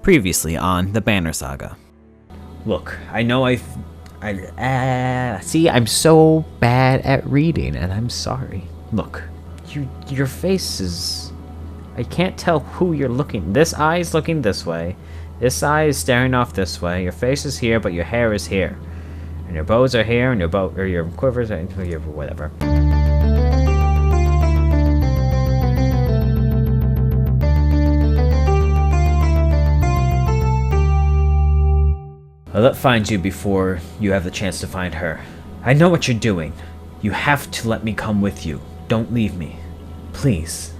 Previously on the Banner Saga. Look, I know see, I'm so bad at reading, and I'm sorry. Look, your face is... I can't tell who you're looking. This eye is looking this way. This eye is staring off this way. Your face is here, but your hair is here. And your bows are here, and your quivers are whatever. I'll let find you before you have the chance to find her. I know what you're doing. You have to let me come with you. Don't leave me. Please.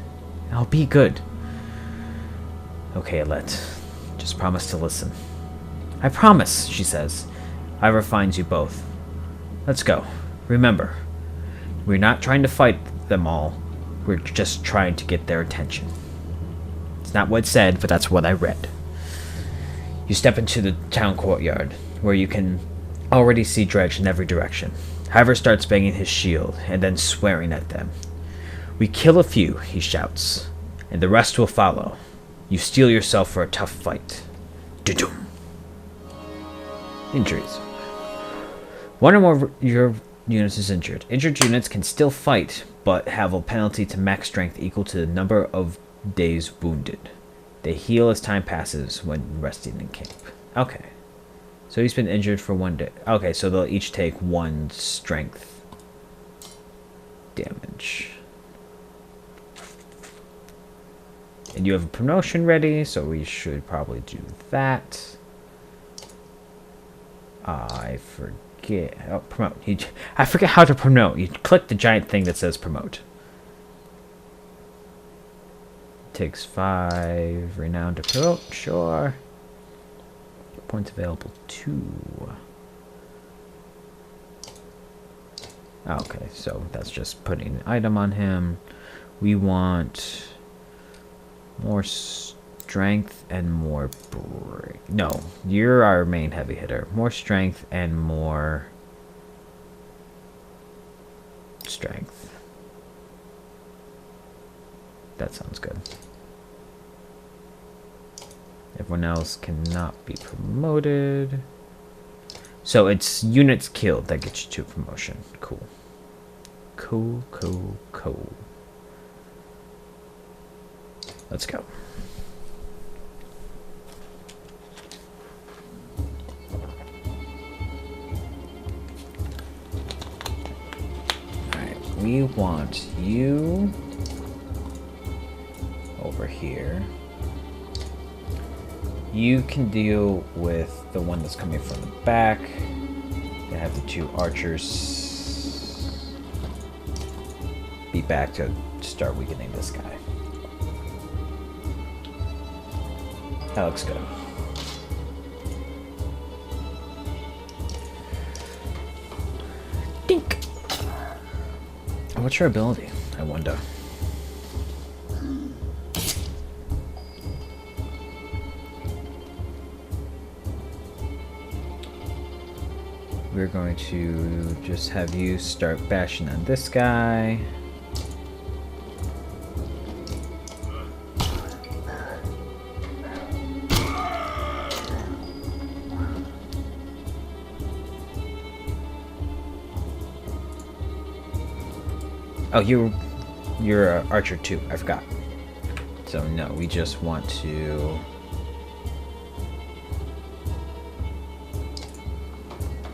I'll be good. Okay, Alette. Just promise to listen. I promise, she says. Ira finds you both. Let's go. Remember, we're not trying to fight them all. We're just trying to get their attention. It's not what it said, but that's what I read. You step into the town courtyard, where you can already see Dredge in every direction. Ivor starts banging his shield, and then swearing at them. We kill a few, he shouts, and the rest will follow. You steel yourself for a tough fight. Dudum. Injuries. One or more your units is injured. Injured units can still fight, but have a penalty to max strength equal to the number of days wounded. They heal as time passes when resting in camp. Okay. So he's been injured for 1 day. Okay, so they'll each take 1 strength damage. And you have a promotion ready, so we should probably do that. I forget. Oh, promote. I forget how to promote. You click the giant thing that says promote. Takes 5 renown to promote, sure. Points available 2. Okay, so that's just putting an item on him. We want more strength and more break. No, you're our main heavy hitter. More strength and more strength. That sounds good. Everyone else cannot be promoted. So it's units killed that gets you to a promotion. Cool. Cool, cool, cool. Let's go. Alright, we want you over here. You can deal with the one that's coming from the back. They have the 2 archers be back to start weakening this guy. That looks good. Dink! What's your ability, I wonder? We're going to just have you start bashing on this guy. Oh, you're an archer too. I forgot. So no, we just want to...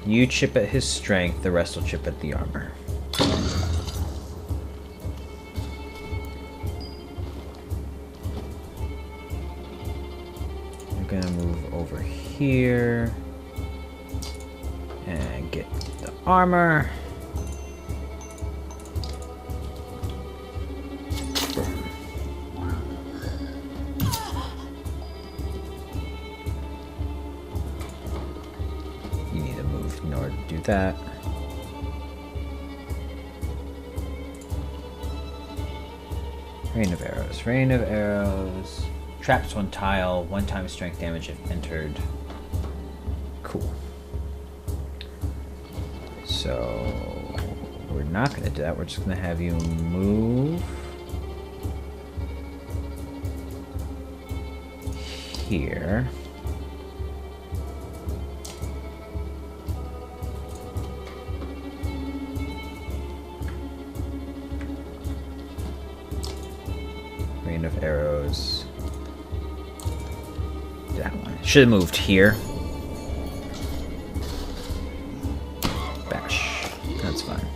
You chip at his strength, the rest will chip at the armor. I'm gonna move over here and get the armor. In order to do that. Rain of arrows. Rain of arrows. Traps 1 tile. 1 time strength damage if entered. Cool. So we're not going to do that. We're just going to have you move here. Rain of arrows. That one. Should have moved here. Bash. That's fine.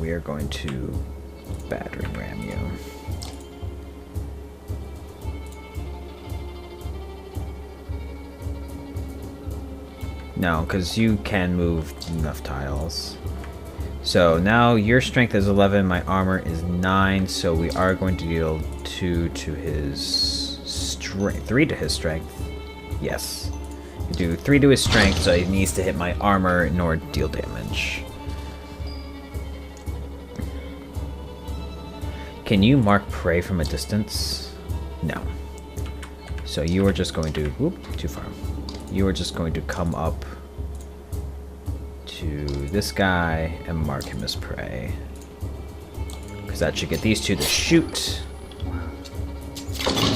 We are going to battering ram you. No, because you can move enough tiles. So now your strength is 11, my armor is 9, so we are going to deal 2 to his strength, 3 to his strength. Yes. You do 3 to his strength, so he needs to hit my armor in order to deal damage. Can you mark prey from a distance? No. So you are just going to... Whoop, too far. You are just going to come up to this guy and mark him as prey. Because that should get these two to shoot.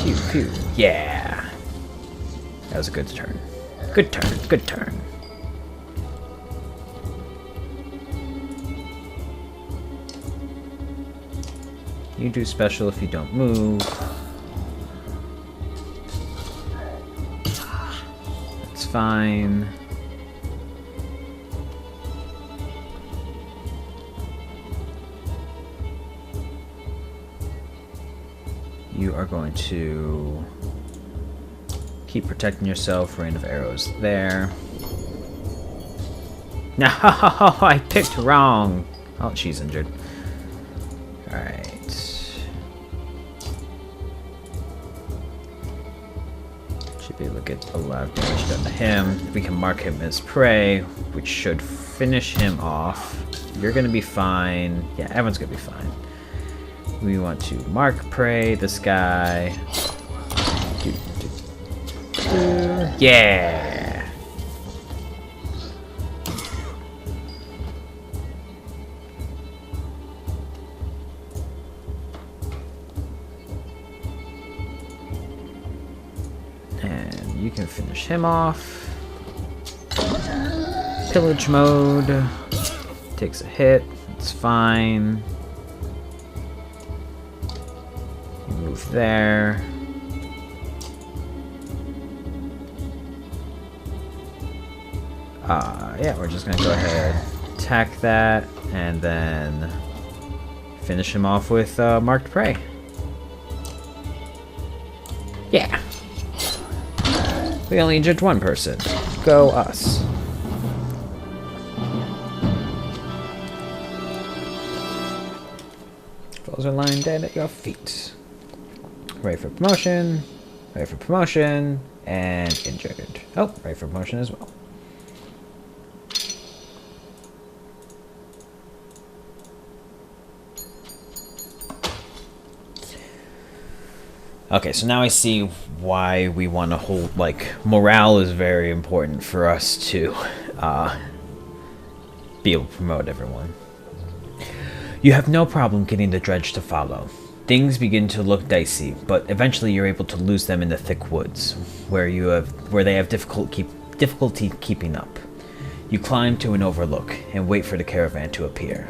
Pew, pew. Yeah! That was a good turn. Good turn, good turn. You do special if you don't move. That's fine. You are going to keep protecting yourself. Rain of arrows there. No, I picked wrong. Oh, she's injured. Alright. Should be able to get a lot of damage done to him. We can mark him as prey, which should finish him off. You're gonna be fine. Yeah, everyone's gonna be fine. We want to mark prey, this guy. Yeah! And you can finish him off. Pillage mode. Takes a hit. It's fine. Move there. Yeah, we're just gonna go ahead, attack that, and then finish him off with marked prey. Yeah. We only injured one person. Go us. Foes are lying dead at your feet. Ready for promotion, and injured. Oh, ready for promotion as well. Okay, so now I see why we want to hold, like, morale is very important for us to be able to promote everyone. You have no problem getting the Dredge to follow. Things begin to look dicey, but eventually you're able to lose them in the thick woods, where they have difficulty keeping up. You climb to an overlook and wait for the caravan to appear.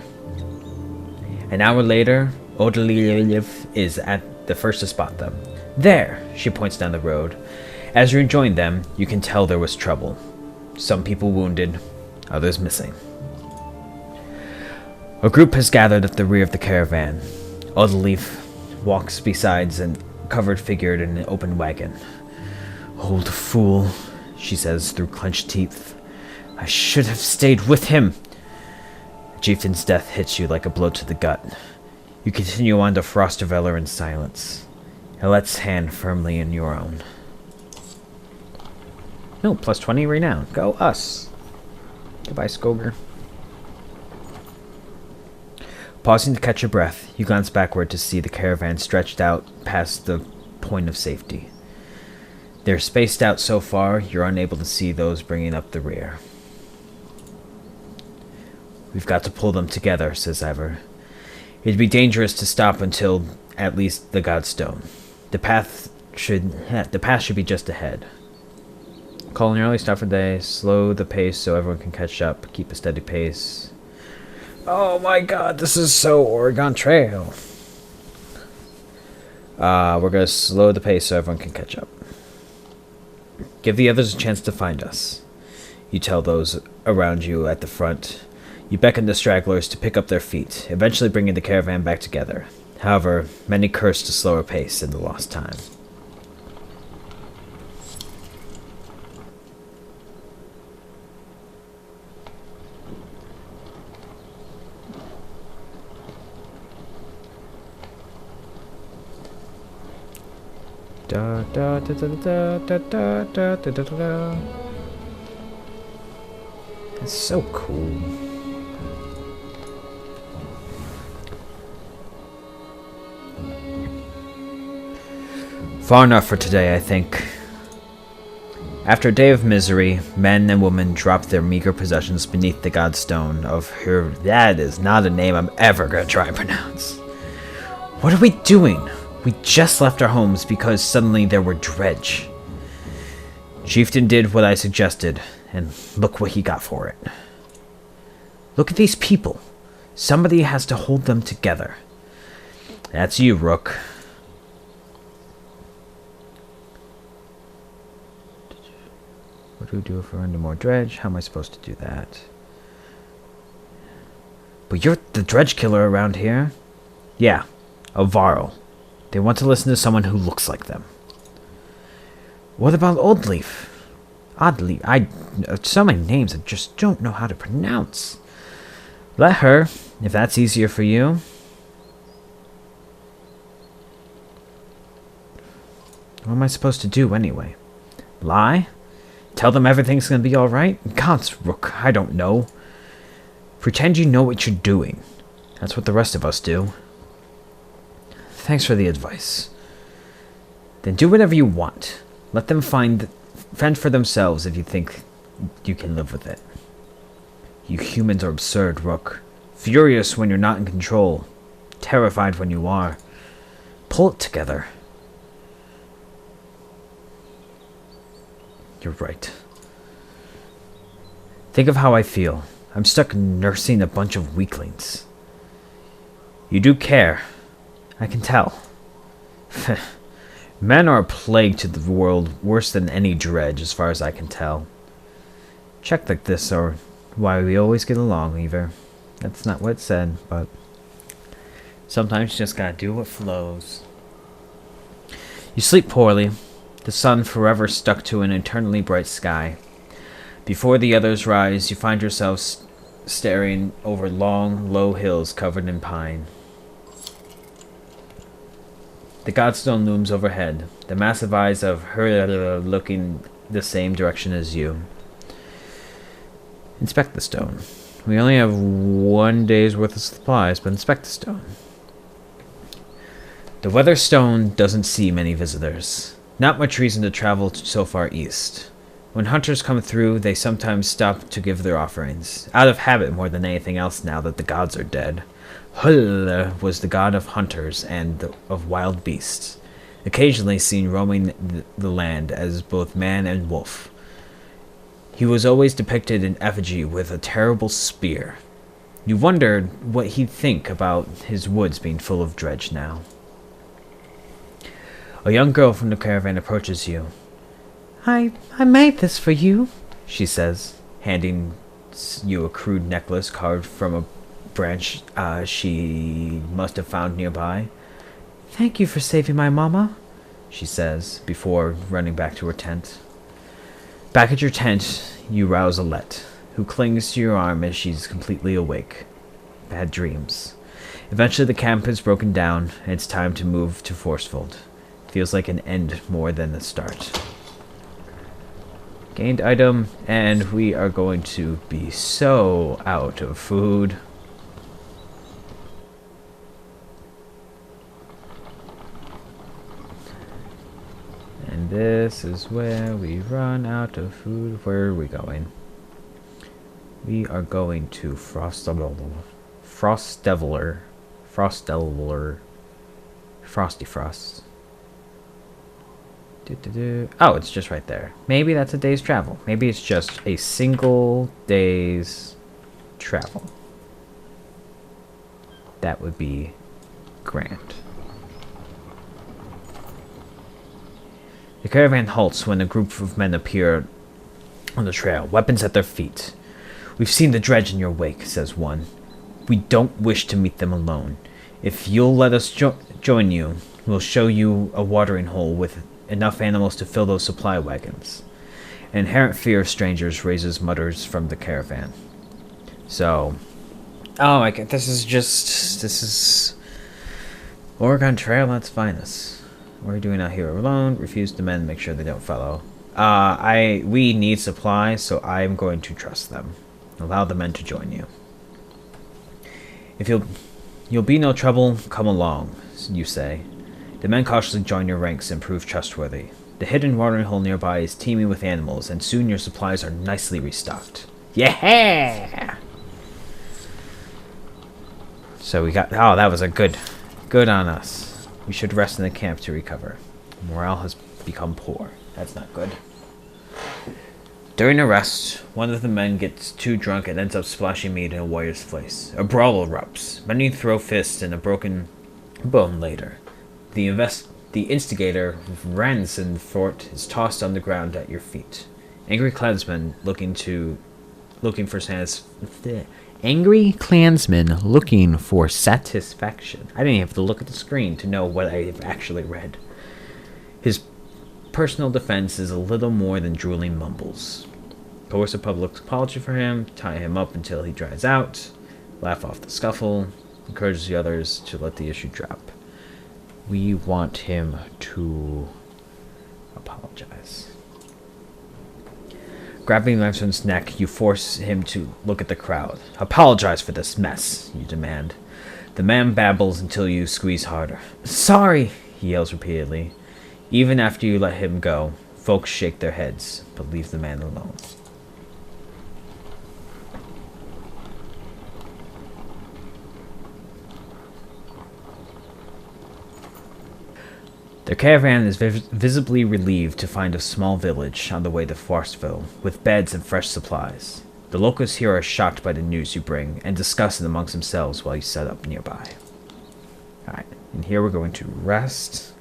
An hour later, Odalilev is at the first to spot them. There, she points down the road. As you join them, you can tell there was trouble. Some people wounded, others missing. A group has gathered at the rear of the caravan. Odalilev walks beside a covered figure in an open wagon. Old fool, she says through clenched teeth. I should have stayed with him. The chieftain's death hits you like a blow to the gut. You continue on to Frosterveller in silence. Alet's hand firmly in your own. No, plus 20 renown. Go us. Goodbye, Skoger. Pausing to catch your breath, you glance backward to see the caravan stretched out past the point of safety. They're spaced out so far, you're unable to see those bringing up the rear. We've got to pull them together, says Ever. It'd be dangerous to stop until at least the Godstone. The path should be just ahead. Call an early stop for the day. Slow the pace so everyone can catch up. Keep a steady pace. Oh my god, this is so Oregon Trail. We're gonna slow the pace so everyone can catch up. Give the others a chance to find us. You tell those around you at the front. You beckon the stragglers to pick up their feet, eventually bringing the caravan back together. However, many cursed a slower pace in the lost time. Da, da, da, da, da, da, da, da, da, da, da. It's so cool. Far enough for today, I think. After a day of misery, men and women dropped their meager possessions beneath the Godstone of her. That is not a name I'm ever gonna try and pronounce. What are we doing? We just left our homes because suddenly there were Dredge. Chieftain did what I suggested, and look what he got for it. Look at these people. Somebody has to hold them together. That's you, Rook. What do we do if we're under more Dredge? How am I supposed to do that? But you're the Dredge killer around here? Yeah, a Varl. They want to listen to someone who looks like them. What about Oddleaf? Oddleaf. So many names I just don't know how to pronounce. Let her, if that's easier for you. What am I supposed to do anyway? Lie? Tell them everything's gonna be alright? God's Rook, I don't know. Pretend you know what you're doing. That's what the rest of us do. Thanks for the advice. Then do whatever you want. Let them fend for themselves if you think you can live with it. You humans are absurd, Rook. Furious when you're not in control. Terrified when you are. Pull it together. You're right. Think of how I feel. I'm stuck nursing a bunch of weaklings. You do care. I can tell. Men are a plague to the world, worse than any Dredge, as far as I can tell. Check like this are why we always get along, Weaver. That's not what it said, but sometimes you just gotta do what flows. You sleep poorly, the sun forever stuck to an eternally bright sky. Before the others rise, you find yourself staring over long, low hills covered in pine. The Godstone looms overhead, the massive eyes of her looking the same direction as you. Inspect the stone. We only have 1 day's worth of supplies, but inspect the stone. The Weather Stone doesn't see many visitors. Not much reason to travel so far east. When hunters come through, they sometimes stop to give their offerings, out of habit more than anything else now that the gods are dead. Hul was the god of hunters and of wild beasts, occasionally seen roaming the land as both man and wolf. He was always depicted in effigy with a terrible spear. You wondered what he'd think about his woods being full of Dredge now. A young girl from the caravan approaches you. I made this for you, she says, handing you a crude necklace carved from a branch she must have found nearby. Thank you for saving my mama, she says, before running back to her tent. Back at your tent, you rouse Alette, who clings to your arm as she's completely awake. Bad dreams. Eventually the camp is broken down, and it's time to move to Forcefold. Feels like an end more than a start. Gained item, and we are going to be so out of food. And this is where we run out of food. Where are we going? We are going to Frostdeviler. Frost Delaware. Frosty Frost. Oh, it's just right there. Maybe that's a day's travel. Maybe it's just a single day's travel. That would be grand. The caravan halts when a group of men appear on the trail, weapons at their feet. "We've seen the Dredge in your wake," says one. "We don't wish to meet them alone. If you'll let us join you, we'll show you a watering hole with enough animals to fill those supply wagons." An inherent fear of strangers raises mutters from the caravan. So, oh my god, this is Oregon Trail at its finest. What are you doing out here alone? Refuse the men, make sure they don't follow. We need supplies, so I'm going to trust them. Allow the men to join you. If you'll be no trouble, come along, you say. The men cautiously join your ranks and prove trustworthy. The hidden watering hole nearby is teeming with animals, and soon your supplies are nicely restocked. Yeah! So we got... Oh, that was a good on us. We should rest in the camp to recover. Morale has become poor. That's not good. During a rest, one of the men gets too drunk and ends up splashing meat in a warrior's face. A brawl erupts. Many throw fists and a broken bone later. The instigator, Ransenfort, is tossed on the ground at your feet. Angry clansmen looking for satisfaction. I didn't even have to look at the screen to know what I've actually read. His personal defense is a little more than drooling mumbles. Coerce a public apology for him, tie him up until he dries out, laugh off the scuffle, encourage the others to let the issue drop. We want him to apologize. Grabbing Lamson's neck, you force him to look at the crowd. Apologize for this mess, you demand. The man babbles until you squeeze harder. Sorry, he yells repeatedly. Even after you let him go, folks shake their heads, but leave the man alone. The caravan is visibly relieved to find a small village on the way to Forestville, with beds and fresh supplies. The locals here are shocked by the news you bring, and discuss it amongst themselves while you set up nearby. Alright, and here we're going to rest.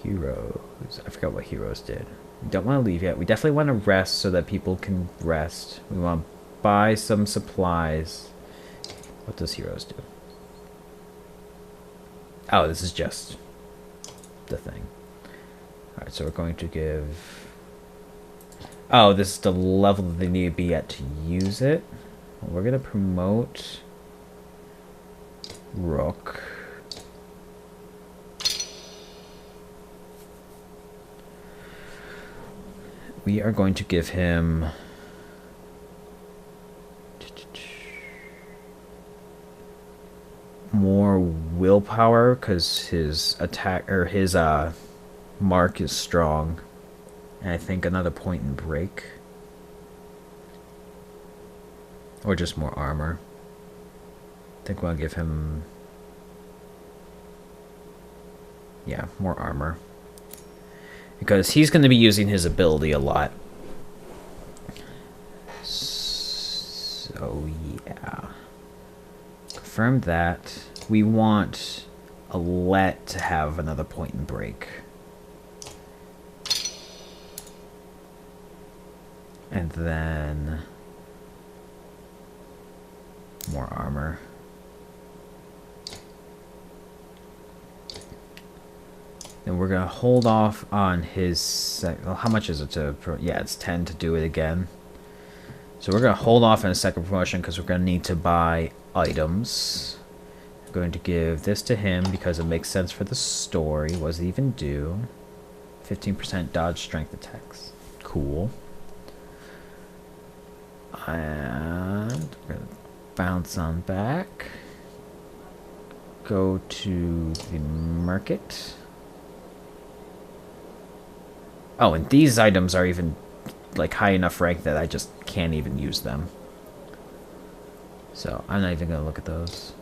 Heroes. I forgot what heroes did. We don't want to leave yet. We definitely want to rest so that people can rest. We want to buy some supplies. What does heroes do? Oh, this is just the thing. Alright, so we're going to give... Oh, this is the level that they need to be at to use it. We're going to promote Rook. We are going to give him... more willpower because his attack or his mark is strong, and I think another point in break, or just more armor. I think we'll give him, yeah, more armor because he's going to be using his ability a lot. So yeah. Confirm that. We want Alette to have another point and break. And then more armor. Then we're going to hold off on his... Well, how much is it to... Yeah, it's 10 to do it again. So we're going to hold off on a second promotion because we're going to need to buy items. I'm going to give this to him because it makes sense for the story. What does it even do? 15% dodge strength attacks. Cool. And we're going to bounce on back. Go to the market. Oh, and these items are even like high enough rank that I just can't even use them. So I'm not even gonna look at those.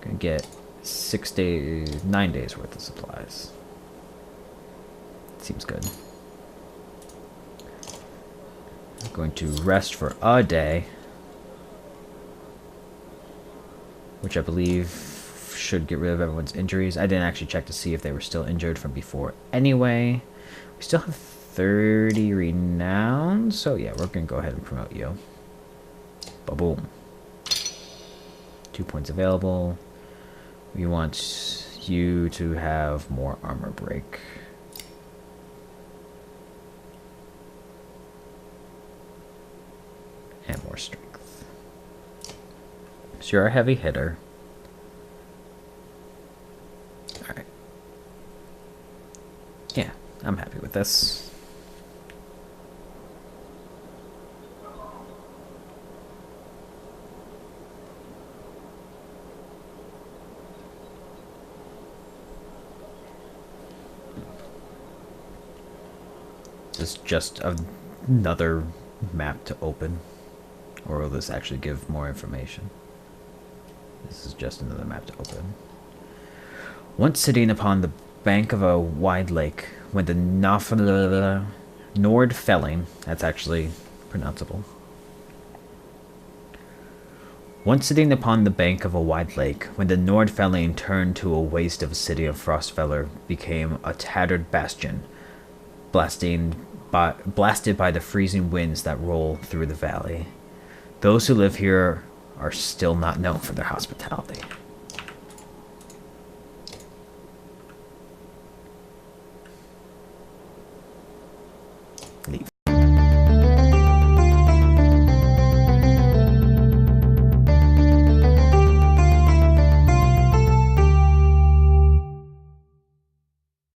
Gonna get 9 days worth of supplies. Seems good. I'm going to rest for a day, which I believe should get rid of everyone's injuries. I didn't actually check to see if they were still injured from before anyway. We still have 30 renown, so yeah, we're gonna go ahead and promote you. Ba-boom. 2 points available. We want you to have more armor break. And more strength. So you're a heavy hitter. Alright. Yeah, I'm happy with this. Is this just another map to open? Or will this actually give more information? This is just another map to open. Once sitting upon the bank of a wide lake, when the Nordfelling, that's actually pronounceable. Once sitting upon the bank of a wide lake, when the Nordfelling turned to a waste of a city of Frostfeller became a tattered bastion, blasted by the freezing winds that roll through the valley. Those who live here are still not known for their hospitality.